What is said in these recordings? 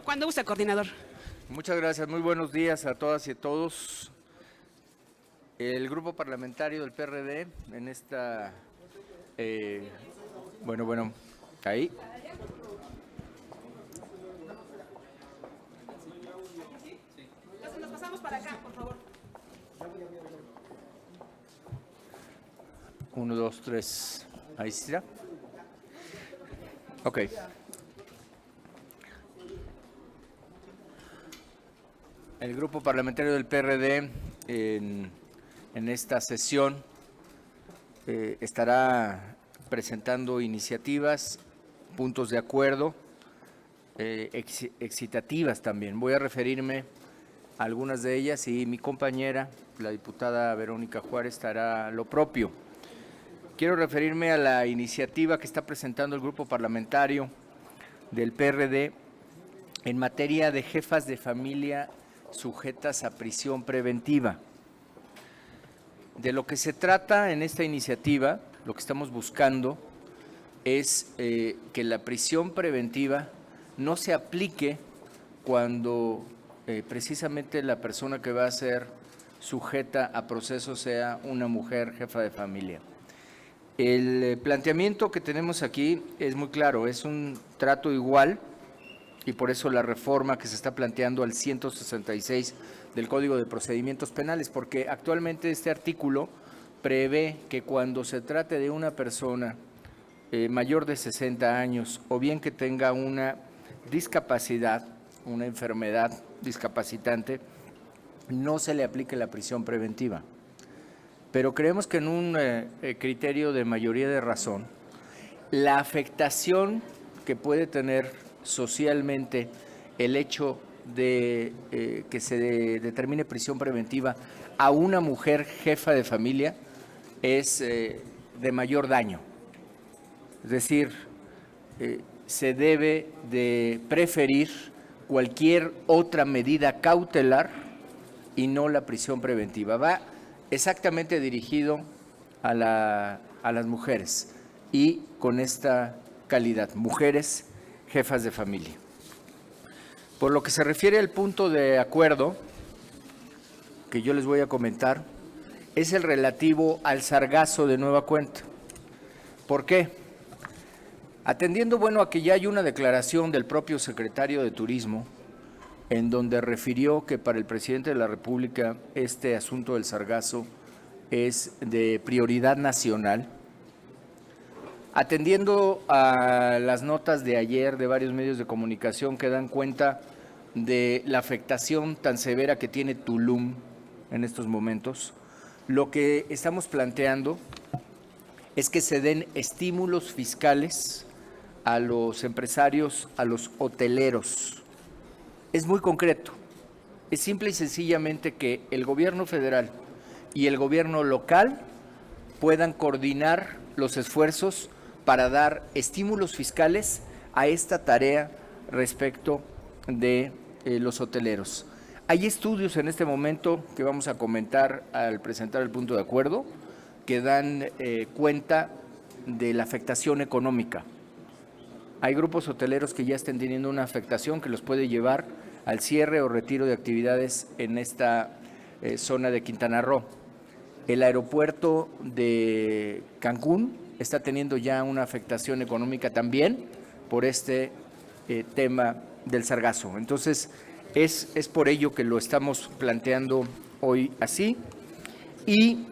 Cuando gusta, coordinador. Muchas gracias, muy buenos días a todas y a todos. El grupo parlamentario del PRD en esta... ahí. Nos pasamos para acá, por favor. 1, 2, 3. Ahí está. Ok. El grupo parlamentario del PRD en esta sesión estará presentando iniciativas, puntos de acuerdo, excitativas también. Voy a referirme a algunas de ellas y mi compañera, la diputada Verónica Juárez, hará lo propio. Quiero referirme a la iniciativa que está presentando el grupo parlamentario del PRD en materia de jefas de familia sujetas a prisión preventiva. De lo que se trata en esta iniciativa, lo que estamos buscando es que la prisión preventiva no se aplique cuando precisamente la persona que va a ser sujeta a proceso sea una mujer jefa de familia. El planteamiento que tenemos aquí es muy claro, es un trato igual y por eso la reforma que se está planteando al 166 del Código de Procedimientos Penales, porque actualmente este artículo prevé que cuando se trate de una persona mayor de 60 años o bien que tenga una discapacidad, una enfermedad discapacitante, no se le aplique la prisión preventiva. Pero creemos que en un criterio de mayoría de razón, la afectación que puede tener socialmente el hecho de que se determine prisión preventiva a una mujer jefa de familia es de mayor daño. Es decir, se debe de preferir cualquier otra medida cautelar y no la prisión preventiva. Va exactamente dirigido a las mujeres y con esta calidad, mujeres jefas de familia. Por lo que se refiere al punto de acuerdo que yo les voy a comentar, es el relativo al sargazo de nueva cuenta. ¿Por qué? Atendiendo, a que ya hay una declaración del propio secretario de Turismo en donde refirió que para el presidente de la República este asunto del sargazo es de prioridad nacional. Atendiendo a las notas de ayer de varios medios de comunicación que dan cuenta de la afectación tan severa que tiene Tulum en estos momentos, lo que estamos planteando es que se den estímulos fiscales a los empresarios, a los hoteleros. Es muy concreto, es simple y sencillamente que el gobierno federal y el gobierno local puedan coordinar los esfuerzos para dar estímulos fiscales a esta tarea respecto de los hoteleros. Hay estudios en este momento que vamos a comentar al presentar el punto de acuerdo que dan cuenta de la afectación económica. Hay grupos hoteleros que ya están teniendo una afectación que los puede llevar al cierre o retiro de actividades en esta zona de Quintana Roo. El aeropuerto de Cancún está teniendo ya una afectación económica también por este tema del sargazo. Entonces, es por ello que lo estamos planteando hoy así. Y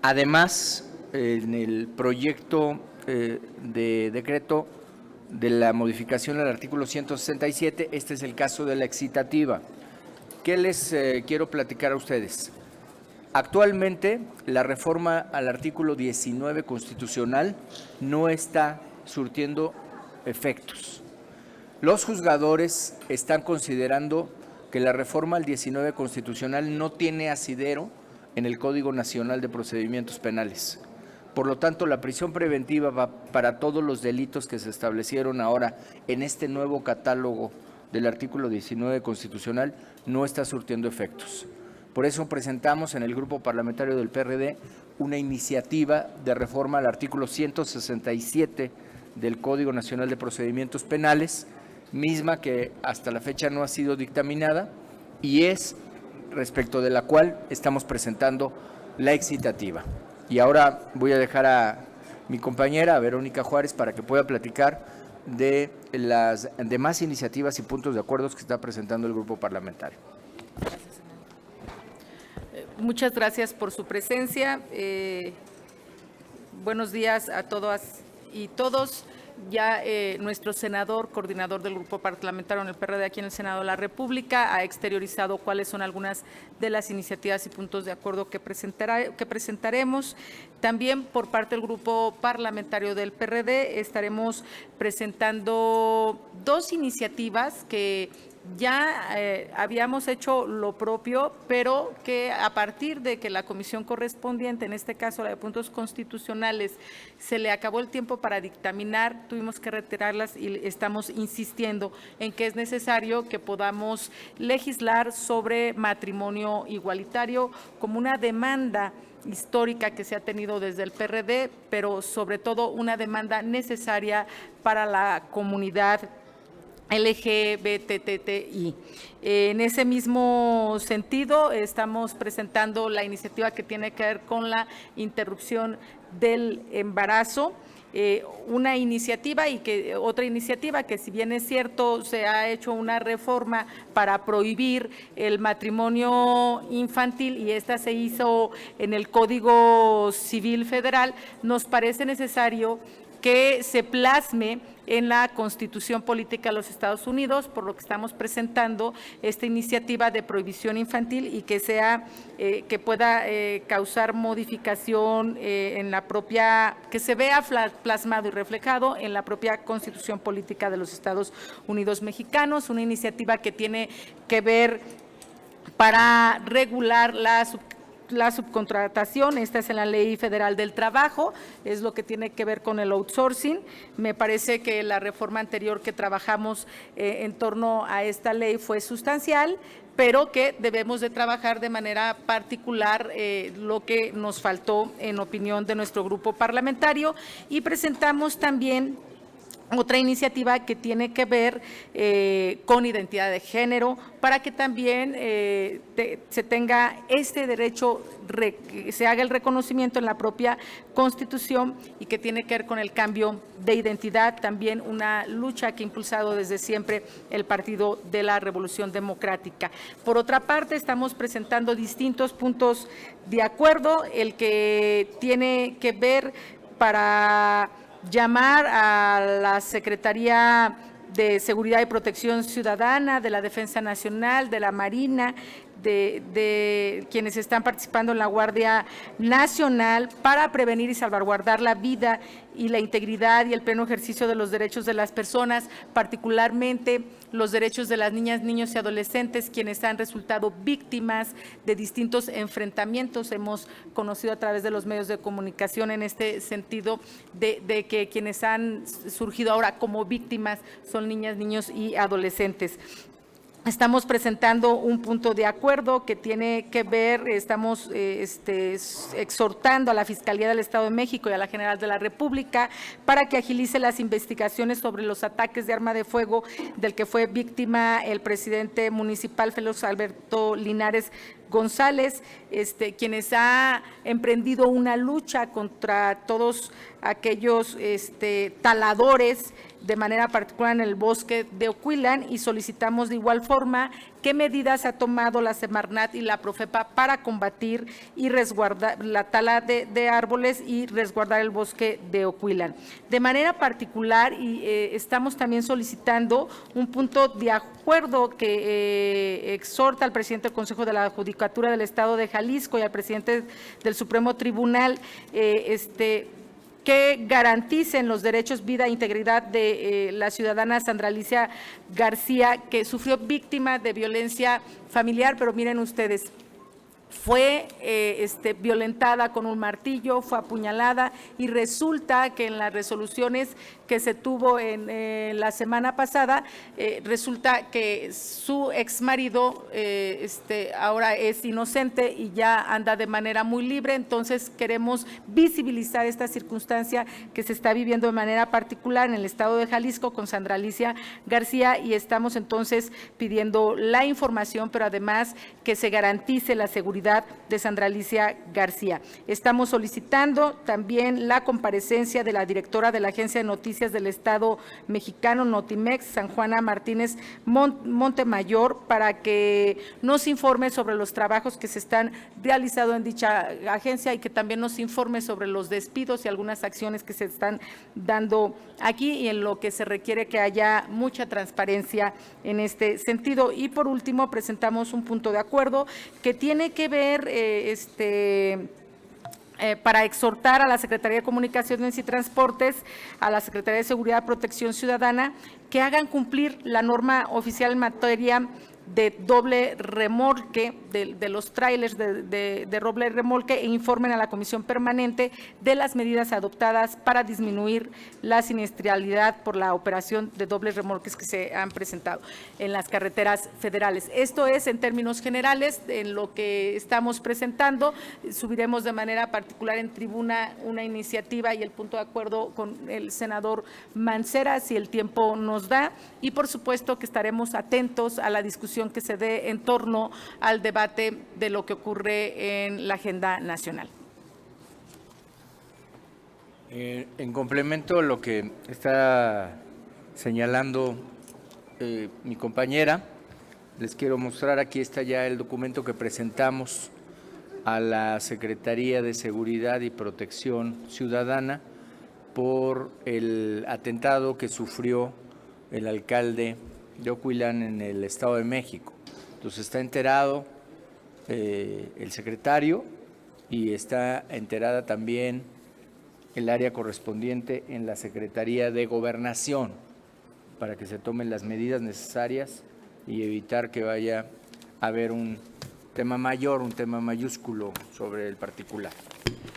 además, en el proyecto de decreto de la modificación al artículo 167, este es el caso de la excitativa. ¿Qué les quiero platicar a ustedes? Actualmente, la reforma al artículo 19 constitucional no está surtiendo efectos. Los juzgadores están considerando que la reforma al 19 constitucional no tiene asidero en el Código Nacional de Procedimientos Penales. Por lo tanto, la prisión preventiva va para todos los delitos que se establecieron ahora en este nuevo catálogo del artículo 19 constitucional no está surtiendo efectos. Por eso presentamos en el grupo parlamentario del PRD una iniciativa de reforma al artículo 167 del Código Nacional de Procedimientos Penales misma que hasta la fecha no ha sido dictaminada y es respecto de la cual estamos presentando la excitativa. Y ahora voy a dejar a mi compañera, a Verónica Juárez, para que pueda platicar de las demás iniciativas y puntos de acuerdo que está presentando el grupo parlamentario. Muchas gracias por su presencia. Buenos días a todas y todos. Ya nuestro senador, coordinador del grupo parlamentario en el PRD aquí en el Senado de la República, ha exteriorizado cuáles son algunas de las iniciativas y puntos de acuerdo que presentaremos. También por parte del grupo parlamentario del PRD estaremos presentando dos iniciativas que ya habíamos hecho lo propio, pero que a partir de que la comisión correspondiente, en este caso la de puntos constitucionales, se le acabó el tiempo para dictaminar, tuvimos que retirarlas y estamos insistiendo en que es necesario que podamos legislar sobre matrimonio igualitario como una demanda histórica que se ha tenido desde el PRD, pero sobre todo una demanda necesaria para la comunidad LGBTTI. En ese mismo sentido, estamos presentando la iniciativa que tiene que ver con la interrupción del embarazo. Una iniciativa y que otra iniciativa que, si bien es cierto, se ha hecho una reforma para prohibir el matrimonio infantil y esta se hizo en el Código Civil Federal, nos parece necesario que se plasme en la Constitución Política de los Estados Unidos, por lo que estamos presentando esta iniciativa de prohibición infantil y que sea que pueda causar modificación en la propia, que se vea plasmado y reflejado en la propia Constitución Política de los Estados Unidos mexicanos, una iniciativa que tiene que ver para regular la subcontratación. Esta es en la Ley Federal del Trabajo, es lo que tiene que ver con el outsourcing. Me parece que la reforma anterior que trabajamos en torno a esta ley fue sustancial, pero que debemos de trabajar de manera particular lo que nos faltó en opinión de nuestro grupo parlamentario, y presentamos también otra iniciativa que tiene que ver con identidad de género, para que también se tenga este derecho, se haga el reconocimiento en la propia Constitución, y que tiene que ver con el cambio de identidad, también una lucha que ha impulsado desde siempre el Partido de la Revolución Democrática. Por otra parte, estamos presentando distintos puntos de acuerdo, el que tiene que ver para llamar a la Secretaría de Seguridad y Protección Ciudadana, de la Defensa Nacional, de la Marina, de quienes están participando en la Guardia Nacional, para prevenir y salvaguardar la vida y la integridad y el pleno ejercicio de los derechos de las personas, particularmente los derechos de las niñas, niños y adolescentes, quienes han resultado víctimas de distintos enfrentamientos. Hemos conocido a través de los medios de comunicación en este sentido de que quienes han surgido ahora como víctimas son niñas, niños y adolescentes. Estamos presentando un punto de acuerdo que tiene que ver, estamos exhortando a la Fiscalía del Estado de México y a la General de la República para que agilice las investigaciones sobre los ataques de arma de fuego del que fue víctima el presidente municipal Félix Alberto Linares González, quienes ha emprendido una lucha contra todos aquellos taladores, de manera particular en el bosque de Ocuilan, y solicitamos de igual forma qué medidas ha tomado la Semarnat y la Profepa para combatir y resguardar la tala de árboles y resguardar el bosque de Ocuilan. De manera particular, y estamos también solicitando un punto de acuerdo que exhorta al presidente del Consejo de la Judicatura del Estado de Jalisco y al presidente del Supremo Tribunal que garanticen los derechos, vida e integridad de la ciudadana Sandra Alicia García, que sufrió víctima de violencia familiar. Pero miren ustedes, fue violentada con un martillo, fue apuñalada, y resulta que en las resoluciones que se tuvo en la semana pasada, resulta que su exmarido ahora es inocente y ya anda de manera muy libre. Entonces queremos visibilizar esta circunstancia que se está viviendo de manera particular en el estado de Jalisco con Sandra Alicia García, y estamos entonces pidiendo la información, pero además que se garantice la seguridad de Sandra Alicia García. Estamos solicitando también la comparecencia de la directora de la Agencia de Noticias del Estado mexicano, Notimex, San Juana Martínez Montemayor, para que nos informe sobre los trabajos que se están realizando en dicha agencia y que también nos informe sobre los despidos y algunas acciones que se están dando aquí, y en lo que se requiere que haya mucha transparencia en este sentido. Y por último, presentamos un punto de acuerdo que tiene que ver para exhortar a la Secretaría de Comunicaciones y Transportes, a la Secretaría de Seguridad y Protección Ciudadana, que hagan cumplir la norma oficial en materia de doble remolque, de los tráilers de doble remolque, e informen a la Comisión Permanente de las medidas adoptadas para disminuir la siniestralidad por la operación de dobles remolques que se han presentado en las carreteras federales. Esto es en términos generales en lo que estamos presentando. Subiremos de manera particular en tribuna una iniciativa y el punto de acuerdo con el senador Mancera, si el tiempo nos da, y por supuesto que estaremos atentos a la discusión que se dé en torno al debate de lo que ocurre en la agenda nacional. En complemento a lo que está señalando mi compañera, les quiero mostrar, aquí está ya el documento que presentamos a la Secretaría de Seguridad y Protección Ciudadana por el atentado que sufrió el alcalde de Ocotlán en el Estado de México. Entonces está enterado el secretario y está enterada también el área correspondiente en la Secretaría de Gobernación para que se tomen las medidas necesarias y evitar que vaya a haber un tema mayor, un tema mayúsculo sobre el particular.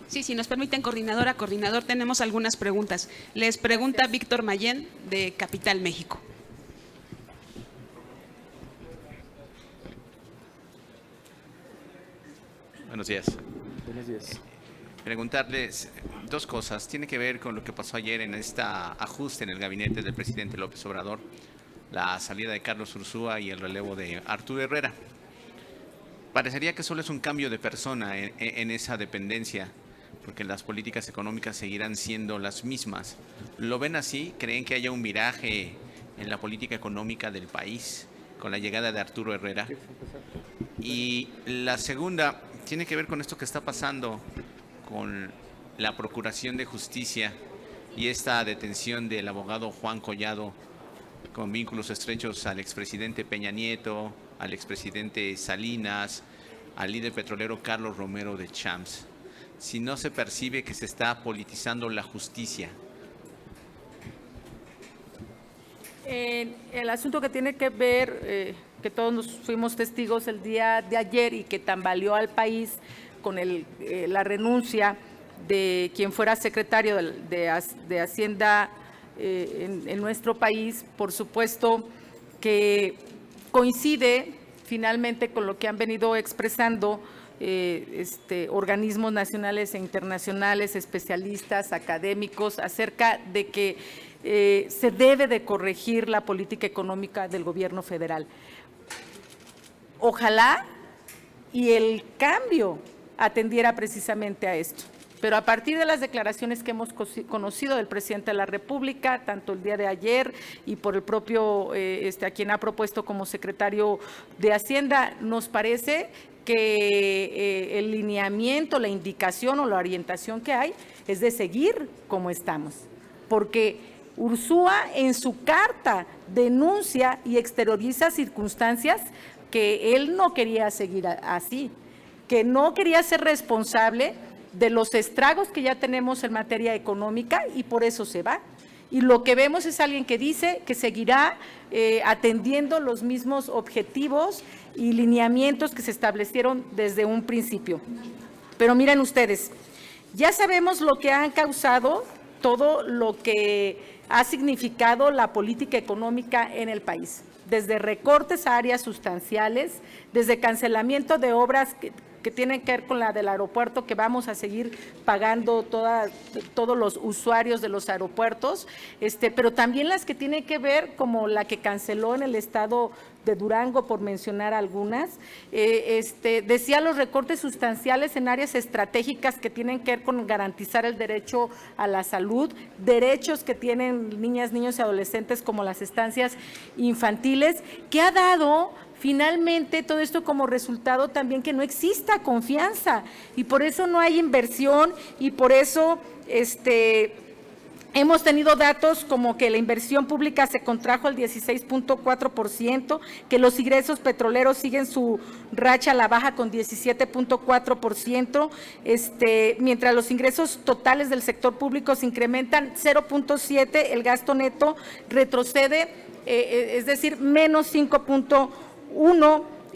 Sí, si nos permiten, coordinadora, coordinador, tenemos algunas preguntas. Les pregunta Víctor Mayén, de Capital México. Buenos días. Buenos días. Preguntarles dos cosas. Tiene que ver con lo que pasó ayer en este ajuste en el gabinete del presidente López Obrador, la salida de Carlos Ursúa y el relevo de Arturo Herrera. Parecería que solo es un cambio de persona en esa dependencia, porque las políticas económicas seguirán siendo las mismas. ¿Lo ven así? ¿Creen que haya un viraje en la política económica del país con la llegada de Arturo Herrera? Y la segunda tiene que ver con esto que está pasando con la Procuración de Justicia y esta detención del abogado Juan Collado con vínculos estrechos al expresidente Peña Nieto, al expresidente Salinas, al líder petrolero Carlos Romero de Champs. Si no se percibe que se está politizando la justicia. El asunto que tiene que ver, que todos nos fuimos testigos el día de ayer y que tambaleó al país con la renuncia de quien fuera secretario de Hacienda en nuestro país, por supuesto que coincide finalmente con lo que han venido expresando organismos nacionales e internacionales, especialistas, académicos, acerca de que se debe de corregir la política económica del gobierno federal. Ojalá y el cambio atendiera precisamente a esto. Pero a partir de las declaraciones que hemos conocido del presidente de la República, tanto el día de ayer y por el propio a quien ha propuesto como secretario de Hacienda, nos parece que el lineamiento, la indicación o la orientación que hay es de seguir como estamos, porque Ursúa en su carta denuncia y exterioriza circunstancias que él no quería seguir así, que no quería ser responsable de los estragos que ya tenemos en materia económica y por eso se va. Y lo que vemos es alguien que dice que seguirá atendiendo los mismos objetivos y lineamientos que se establecieron desde un principio. Pero miren ustedes, ya sabemos lo que han causado, todo lo que ha significado la política económica en el país, desde recortes a áreas sustanciales, desde cancelamiento de obras que tienen que ver con la del aeropuerto, que vamos a seguir pagando todos los usuarios de los aeropuertos, pero también las que tienen que ver, como la que canceló en el estado de Durango, por mencionar algunas. Decía los recortes sustanciales en áreas estratégicas que tienen que ver con garantizar el derecho a la salud, derechos que tienen niñas, niños y adolescentes, como las estancias infantiles, que ha dado finalmente todo esto como resultado también que no exista confianza, y por eso no hay inversión, y por eso hemos tenido datos como que la inversión pública se contrajo al 16.4%, que los ingresos petroleros siguen su racha a la baja con 17.4%, mientras los ingresos totales del sector público se incrementan 0.7%, el gasto neto retrocede, es decir, menos 5.1%.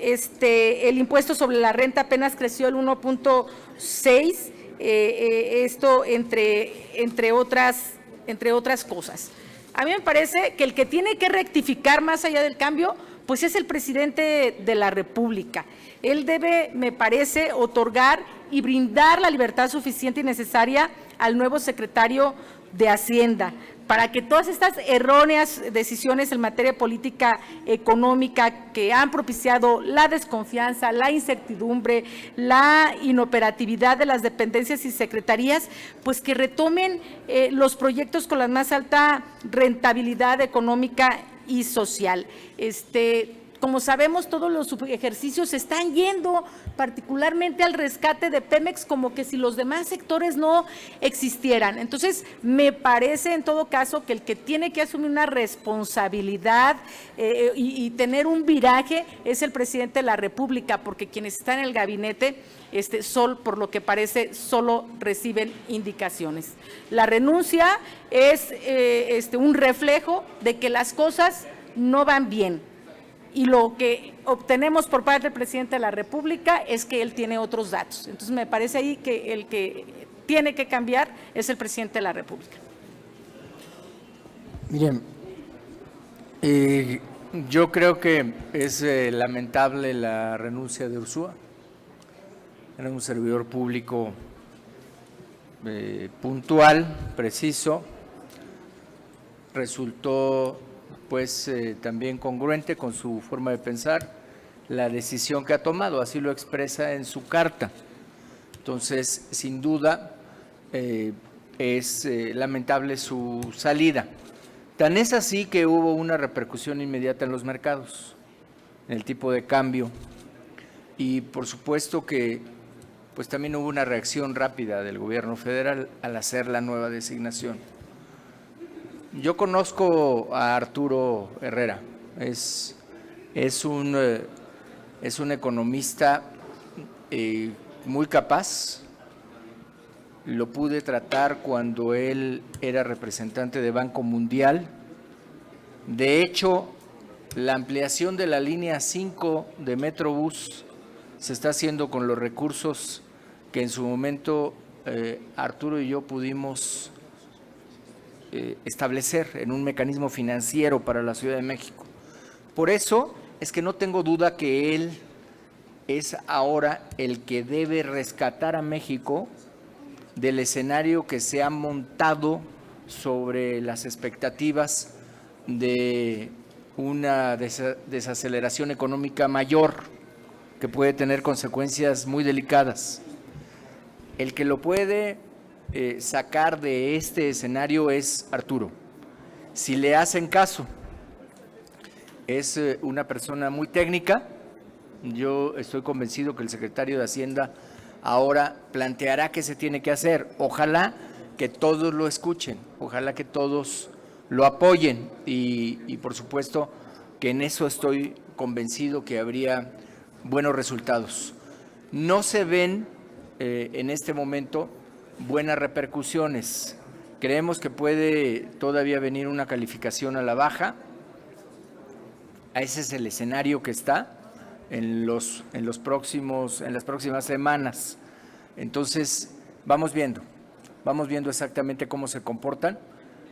El impuesto sobre la renta apenas creció el 1.6%, esto entre otras cosas. A mí me parece que el que tiene que rectificar más allá del cambio, pues es el presidente de la República. Él debe, me parece, otorgar y brindar la libertad suficiente y necesaria al nuevo secretario de Hacienda, para que todas estas erróneas decisiones en materia de política económica que han propiciado la desconfianza, la incertidumbre, la inoperatividad de las dependencias y secretarías, pues que retomen los proyectos con la más alta rentabilidad económica y social. Como sabemos, todos los ejercicios están yendo particularmente al rescate de Pemex, como que si los demás sectores no existieran. Entonces, me parece en todo caso que el que tiene que asumir una responsabilidad y tener un viraje es el presidente de la República, porque quienes están en el gabinete, por lo que parece, solo reciben indicaciones. La renuncia es un reflejo de que las cosas no van bien. Y lo que obtenemos por parte del presidente de la República es que él tiene otros datos. Entonces, me parece ahí que el que tiene que cambiar es el presidente de la República. Miren, yo creo que es lamentable la renuncia de Ursúa. Era un servidor público puntual, preciso. Resultó pues también congruente con su forma de pensar la decisión que ha tomado, así lo expresa en su carta. Entonces, sin duda, es lamentable su salida. Tan es así que hubo una repercusión inmediata en los mercados, en el tipo de cambio, y por supuesto que pues también hubo una reacción rápida del gobierno federal al hacer la nueva designación. Yo conozco a Arturo Herrera, es un economista muy capaz. Lo pude tratar cuando él era representante de Banco Mundial. De hecho, la ampliación de la línea 5 de Metrobús se está haciendo con los recursos que en su momento Arturo y yo pudimos establecer en un mecanismo financiero para la Ciudad de México. Por eso es que no tengo duda que él es ahora el que debe rescatar a México del escenario que se ha montado sobre las expectativas de una desaceleración económica mayor que puede tener consecuencias muy delicadas. El que lo puede sacar de este escenario es Arturo. Si le hacen caso, es una persona muy técnica. Yo estoy convencido que el secretario de Hacienda ahora planteará qué se tiene que hacer. Ojalá que todos lo escuchen, ojalá que todos lo apoyen y por supuesto que en eso estoy convencido que habría buenos resultados. No se ven en este momento buenas repercusiones Creemos que puede todavía venir una calificación a la baja. Ese es el escenario que está en las próximas semanas. Entonces, vamos viendo exactamente cómo se comportan.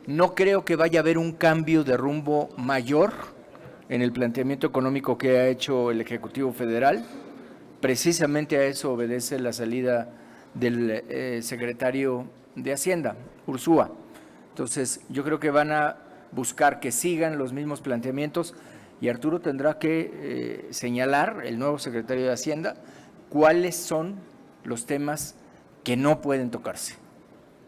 No creo que vaya a haber un cambio de rumbo mayor en el planteamiento económico que ha hecho el Ejecutivo Federal. Precisamente a eso obedece la salida del secretario de Hacienda, Ursúa. Entonces, yo creo que van a buscar que sigan los mismos planteamientos y Arturo tendrá que señalar, el nuevo secretario de Hacienda, cuáles son los temas que no pueden tocarse,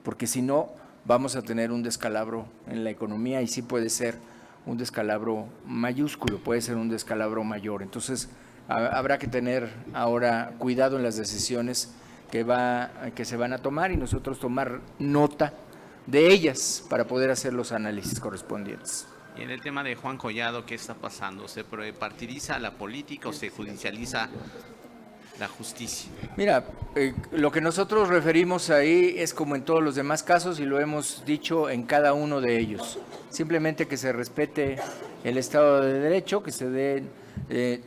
porque si no vamos a tener un descalabro en la economía y sí puede ser un descalabro mayúsculo, puede ser un descalabro mayor. Entonces, habrá que tener ahora cuidado en las decisiones que se van a tomar y nosotros tomar nota de ellas para poder hacer los análisis correspondientes. Y en el tema de Juan Collado, ¿qué está pasando? ¿Se partidiza la política o se judicializa la justicia? Mira, lo que nosotros referimos ahí es como en todos los demás casos y lo hemos dicho en cada uno de ellos. Simplemente que se respete el Estado de Derecho, que se den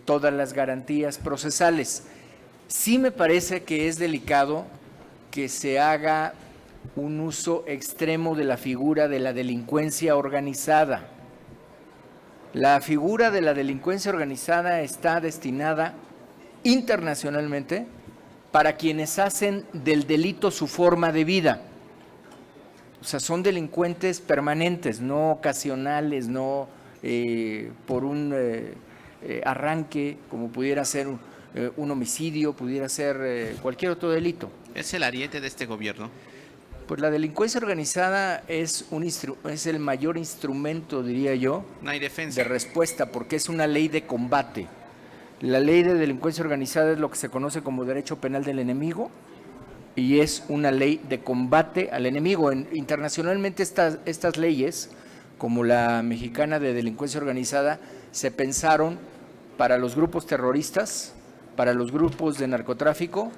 todas las garantías procesales. Sí me parece que es delicado que se haga un uso extremo de la figura de la delincuencia organizada. La figura de la delincuencia organizada está destinada internacionalmente para quienes hacen del delito su forma de vida. O sea, son delincuentes permanentes, no ocasionales, no por un arranque, como pudiera ser un homicidio, pudiera ser cualquier otro delito. ¿Es el ariete de este gobierno? Pues la delincuencia organizada es el mayor instrumento, diría yo, No hay defensa. de respuesta, porque es una ley de combate. La ley de delincuencia organizada es lo que se conoce como derecho penal del enemigo y es una ley de combate al enemigo. Internacionalmente estas leyes, como la mexicana de delincuencia organizada, se pensaron para los grupos terroristas, para los grupos de narcotráfico,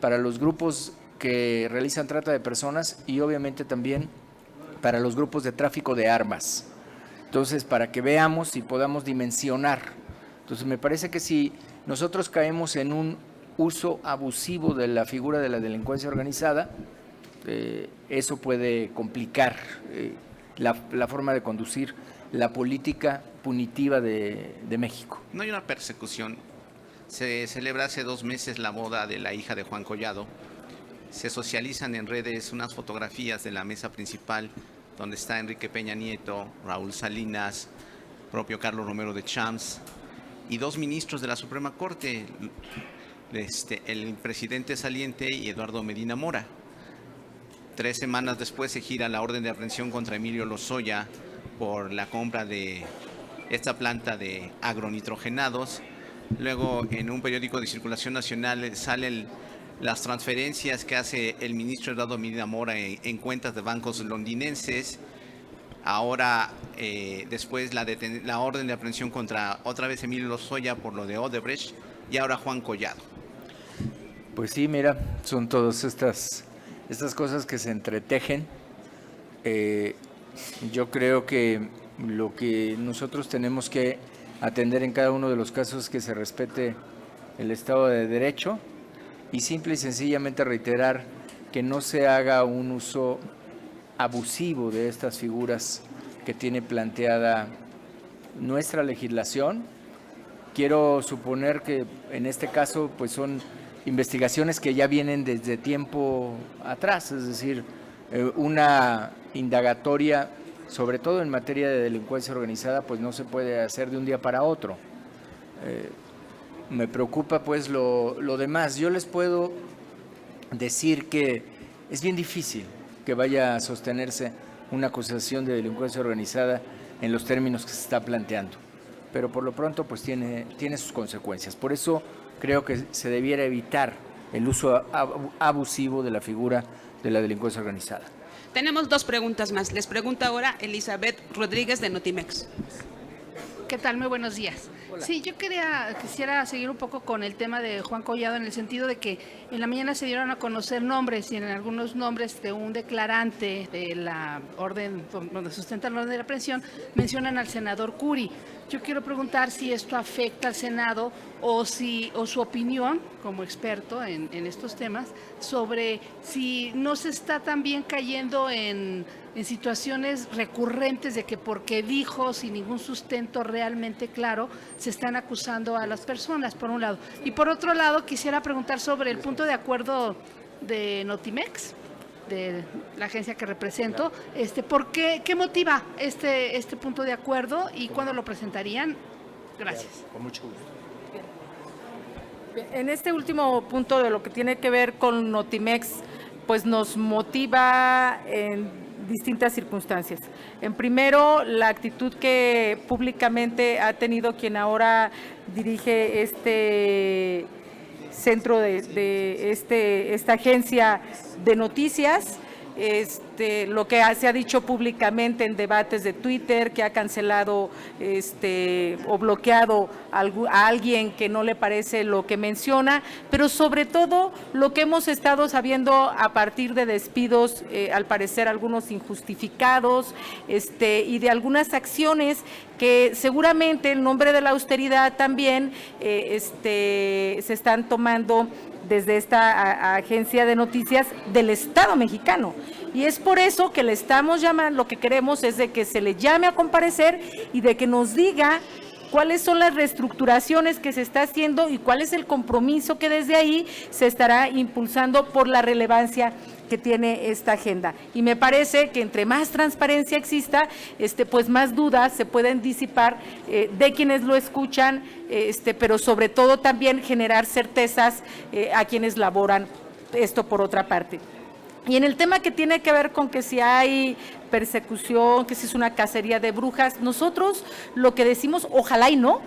para los grupos que realizan trata de personas y obviamente también para los grupos de tráfico de armas. Entonces, para que veamos y podamos dimensionar. Entonces, me parece que si nosotros caemos en un uso abusivo de la figura de la delincuencia organizada, eso puede complicar la forma de conducir la política punitiva de México. No hay una persecución. Se celebra hace 2 meses la boda de la hija de Juan Collado. Se socializan en redes unas fotografías de la mesa principal donde está Enrique Peña Nieto, Raúl Salinas, propio Carlos Romero de Champs y 2 ministros de la Suprema Corte, el presidente saliente y Eduardo Medina Mora. 3 semanas después se gira la orden de aprehensión contra Emilio Lozoya por la compra de esta planta de agronitrogenados. Luego, en un periódico de circulación nacional salen las transferencias que hace el ministro Eduardo Medina Mora en cuentas de bancos londinenses. Ahora, después la orden de aprehensión contra otra vez Emilio Lozoya por lo de Odebrecht y ahora Juan Collado. Pues sí, mira, son todas estas cosas que se entretejen. Yo creo que lo que nosotros tenemos que atender en cada uno de los casos es que se respete el Estado de Derecho y simple y sencillamente reiterar que no se haga un uso abusivo de estas figuras que tiene planteada nuestra legislación. Quiero suponer que en este caso pues son investigaciones que ya vienen desde tiempo atrás, es decir, una indagatoria, sobre todo en materia de delincuencia organizada, pues no se puede hacer de un día para otro. Me preocupa pues lo demás. Yo les puedo decir que es bien difícil que vaya a sostenerse una acusación de delincuencia organizada en los términos que se está planteando, pero por lo pronto pues tiene sus consecuencias. Por eso creo que se debiera evitar el uso abusivo de la figura de la delincuencia organizada. Tenemos 2 preguntas más. Les pregunta ahora Elizabeth Rodríguez de Notimex. ¿Qué tal? Muy buenos días. Sí, yo quisiera seguir un poco con el tema de Juan Collado, en el sentido de que en la mañana se dieron a conocer nombres, y en algunos nombres de un declarante de la orden, donde sustenta la orden de la aprehensión, mencionan al senador Curi. Yo quiero preguntar si esto afecta al Senado o su opinión como experto en estos temas sobre si no se está también cayendo en situaciones recurrentes de que porque dijo sin ningún sustento realmente claro, se están acusando a las personas, por un lado. Y por otro lado, quisiera preguntar sobre el punto de acuerdo de Notimex, de la agencia que represento. ¿Qué motiva este punto de acuerdo y cuándo lo presentarían? Gracias. Con mucho gusto. En este último punto de lo que tiene que ver con Notimex, pues nos motiva en distintas circunstancias. En primero, la actitud que públicamente ha tenido quien ahora dirige este centro de esta agencia de noticias, lo que se ha dicho públicamente en debates de Twitter, que ha cancelado o bloqueado a alguien que no le parece lo que menciona, pero sobre todo lo que hemos estado sabiendo a partir de despidos, al parecer algunos injustificados, y de algunas acciones que seguramente en nombre de la austeridad también se están tomando desde esta agencia de noticias del Estado mexicano. Y es por eso que le estamos llamando, lo que queremos es de que se le llame a comparecer y de que nos diga cuáles son las reestructuraciones que se está haciendo y cuál es el compromiso que desde ahí se estará impulsando por la relevancia que tiene esta agenda. Y me parece que entre más transparencia exista, pues más dudas se pueden disipar de quienes lo escuchan, pero sobre todo también generar certezas a quienes laboran esto por otra parte. Y en el tema que tiene que ver con que si hay persecución, que si es una cacería de brujas, nosotros lo que decimos, ojalá y no,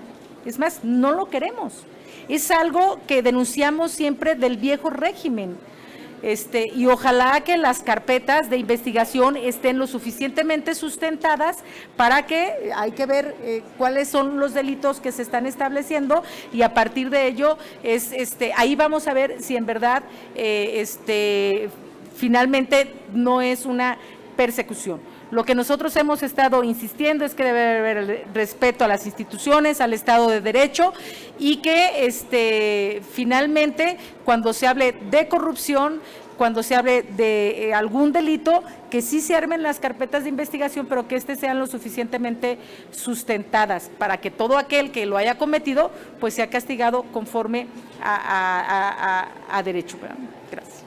es más, no lo queremos. Es algo que denunciamos siempre del viejo régimen. Y ojalá que las carpetas de investigación estén lo suficientemente sustentadas para que hay que ver cuáles son los delitos que se están estableciendo, y a partir de ello ahí vamos a ver si en verdad finalmente no es una persecución. Lo que nosotros hemos estado insistiendo es que debe haber respeto a las instituciones, al Estado de Derecho, y que finalmente cuando se hable de corrupción, cuando se hable de algún delito, que sí se armen las carpetas de investigación, pero que sean lo suficientemente sustentadas para que todo aquel que lo haya cometido pues sea castigado conforme a derecho. Gracias.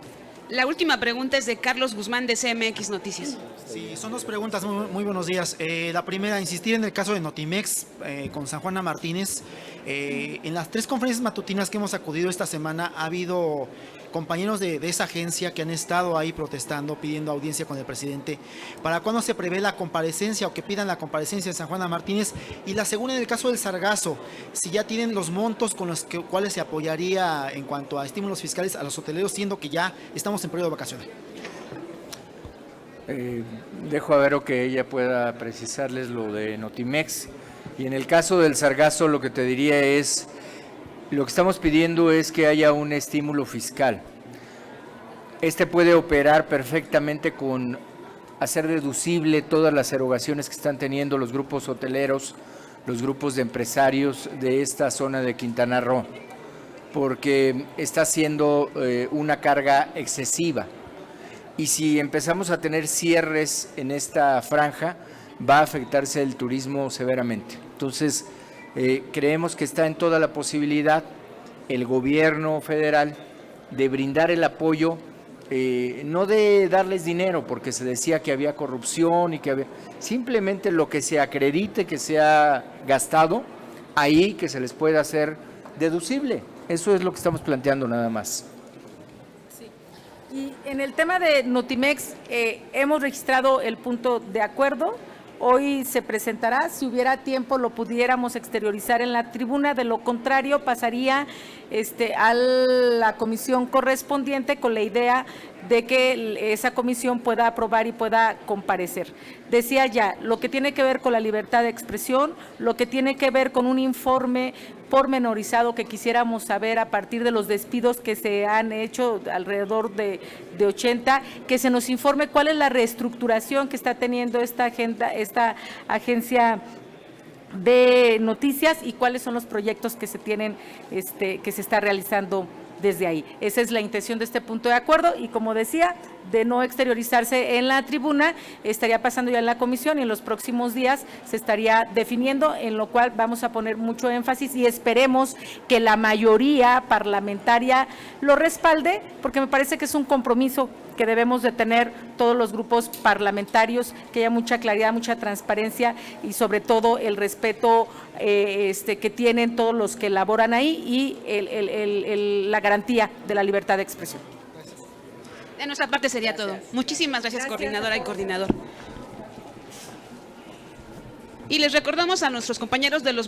La última pregunta es de Carlos Guzmán, de CMX Noticias. Sí, son dos preguntas. Muy buenos días. La primera, insistir en el caso de Notimex con San Juana Martínez. En las 3 conferencias matutinas que hemos acudido esta semana, ha habido compañeros de esa agencia que han estado ahí protestando, pidiendo audiencia con el presidente. ¿Para cuándo se prevé la comparecencia o que pidan la comparecencia de San Juana Martínez? Y la segunda, en el caso del Sargazo, si ya tienen los montos con los cuales se apoyaría en cuanto a estímulos fiscales a los hoteleros, siendo que ya estamos en periodo de vacaciones. Dejo a Vero que ella pueda precisarles lo de Notimex. Y en el caso del Sargazo, lo que te diría es, lo que estamos pidiendo es que haya un estímulo fiscal. Puede operar perfectamente con hacer deducible todas las erogaciones que están teniendo los grupos hoteleros, los grupos de empresarios de esta zona de Quintana Roo, porque está siendo una carga excesiva. Y si empezamos a tener cierres en esta franja, va a afectarse el turismo severamente. Entonces, creemos que está en toda la posibilidad el gobierno federal de brindar el apoyo, no de darles dinero, porque se decía que había corrupción y que había, simplemente lo que se acredite que se ha gastado, ahí que se les pueda hacer deducible. Eso es lo que estamos planteando nada más. Y en el tema de Notimex, hemos registrado el punto de acuerdo. Hoy se presentará, si hubiera tiempo lo pudiéramos exteriorizar en la tribuna, de lo contrario pasaría a la comisión correspondiente con la idea de que esa comisión pueda aprobar y pueda comparecer. Decía ya, lo que tiene que ver con la libertad de expresión, lo que tiene que ver con un informe pormenorizado que quisiéramos saber a partir de los despidos que se han hecho, alrededor de 80, que se nos informe cuál es la reestructuración que está teniendo esta agencia de noticias y cuáles son los proyectos que se tienen, que se está realizando desde ahí. Esa es la intención de este punto de acuerdo y, como decía, de no exteriorizarse en la tribuna, estaría pasando ya en la comisión y en los próximos días se estaría definiendo, en lo cual vamos a poner mucho énfasis y esperemos que la mayoría parlamentaria lo respalde, porque me parece que es un compromiso que debemos de tener todos los grupos parlamentarios, que haya mucha claridad, mucha transparencia y sobre todo el respeto que tienen todos los que elaboran ahí y la garantía de la libertad de expresión. De nuestra parte sería todo. Muchísimas gracias, coordinadora y coordinador. Y les recordamos a nuestros compañeros de los